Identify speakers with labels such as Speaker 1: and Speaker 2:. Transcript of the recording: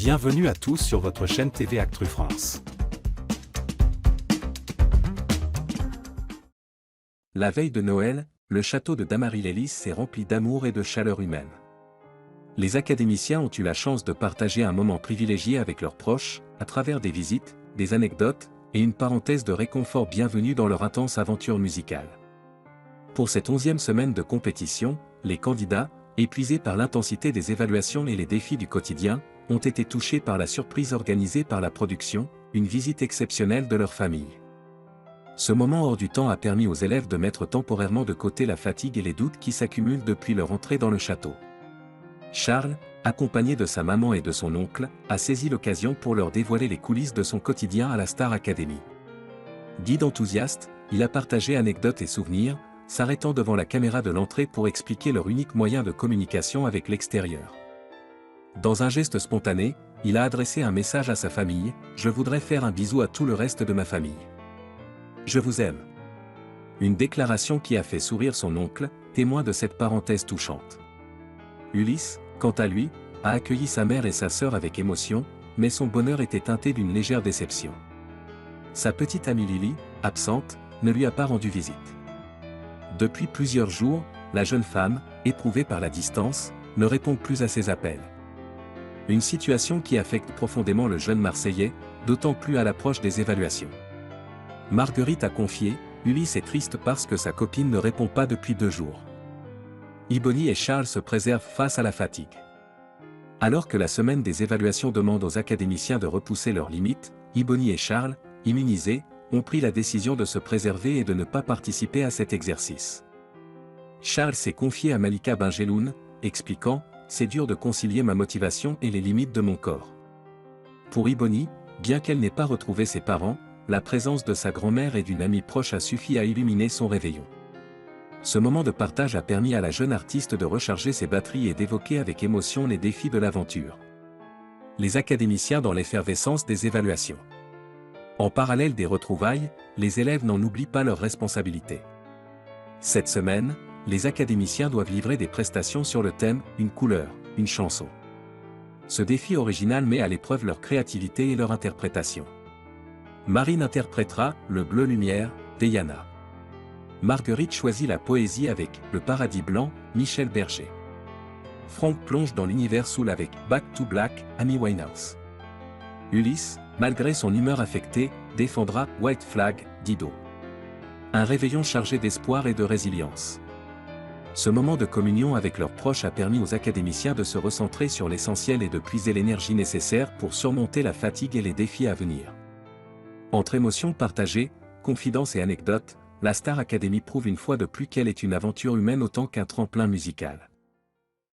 Speaker 1: Bienvenue à tous sur votre chaîne TV Actu France.
Speaker 2: La veille de Noël, le château de Damary-lès-Lys s'est rempli d'amour et de chaleur humaine. Les académiciens ont eu la chance de partager un moment privilégié avec leurs proches, à travers des visites, des anecdotes, et une parenthèse de réconfort bienvenue dans leur intense aventure musicale. Pour cette 11e semaine de compétition, les candidats, épuisés par l'intensité des évaluations et les défis du quotidien, ont été touchés par la surprise organisée par la production, une visite exceptionnelle de leur famille. Ce moment hors du temps a permis aux élèves de mettre temporairement de côté la fatigue et les doutes qui s'accumulent depuis leur entrée dans le château. Charles, accompagné de sa maman et de son oncle, a saisi l'occasion pour leur dévoiler les coulisses de son quotidien à la Star Academy. Guide enthousiaste, il a partagé anecdotes et souvenirs, s'arrêtant devant la caméra de l'entrée pour expliquer leur unique moyen de communication avec l'extérieur. Dans un geste spontané, il a adressé un message à sa famille: « Je voudrais faire un bisou à tout le reste de ma famille. Je vous aime ». Une déclaration qui a fait sourire son oncle, témoin de cette parenthèse touchante. Ulysse, quant à lui, a accueilli sa mère et sa sœur avec émotion, mais son bonheur était teinté d'une légère déception. Sa petite amie Lily, absente, ne lui a pas rendu visite. Depuis plusieurs jours, la jeune femme, éprouvée par la distance, ne répond plus à ses appels. Une situation qui affecte profondément le jeune Marseillais, d'autant plus à l'approche des évaluations. Marguerite a confié: « Ulysse est triste parce que sa copine ne répond pas depuis 2 jours. » Ibony et Charles se préservent face à la fatigue. Alors que la semaine des évaluations demande aux académiciens de repousser leurs limites, Ibony et Charles, immunisés, ont pris la décision de se préserver et de ne pas participer à cet exercice. Charles s'est confié à Malika Benjeloun, expliquant: « C'est dur de concilier ma motivation et les limites de mon corps. » Pour Ibony, bien qu'elle n'ait pas retrouvé ses parents, la présence de sa grand-mère et d'une amie proche a suffi à illuminer son réveillon. Ce moment de partage a permis à la jeune artiste de recharger ses batteries et d'évoquer avec émotion les défis de l'aventure. Les académiciens dans l'effervescence des évaluations. En parallèle des retrouvailles, les élèves n'en oublient pas leurs responsabilités. Cette semaine, les académiciens doivent livrer des prestations sur le thème « Une couleur, une chanson ». Ce défi original met à l'épreuve leur créativité et leur interprétation. Marine interprétera « Le bleu lumière » d'Eyana. Marguerite choisit la poésie avec « Le paradis blanc » Michel Berger. Franck plonge dans l'univers soul avec « Back to Black » Amy Winehouse. Ulysse, malgré son humeur affectée, défendra « White Flag » Dido. Un réveillon chargé d'espoir et de résilience. Ce moment de communion avec leurs proches a permis aux académiciens de se recentrer sur l'essentiel et de puiser l'énergie nécessaire pour surmonter la fatigue et les défis à venir. Entre émotions partagées, confidences et anecdotes, la Star Academy prouve une fois de plus qu'elle est une aventure humaine autant qu'un tremplin musical.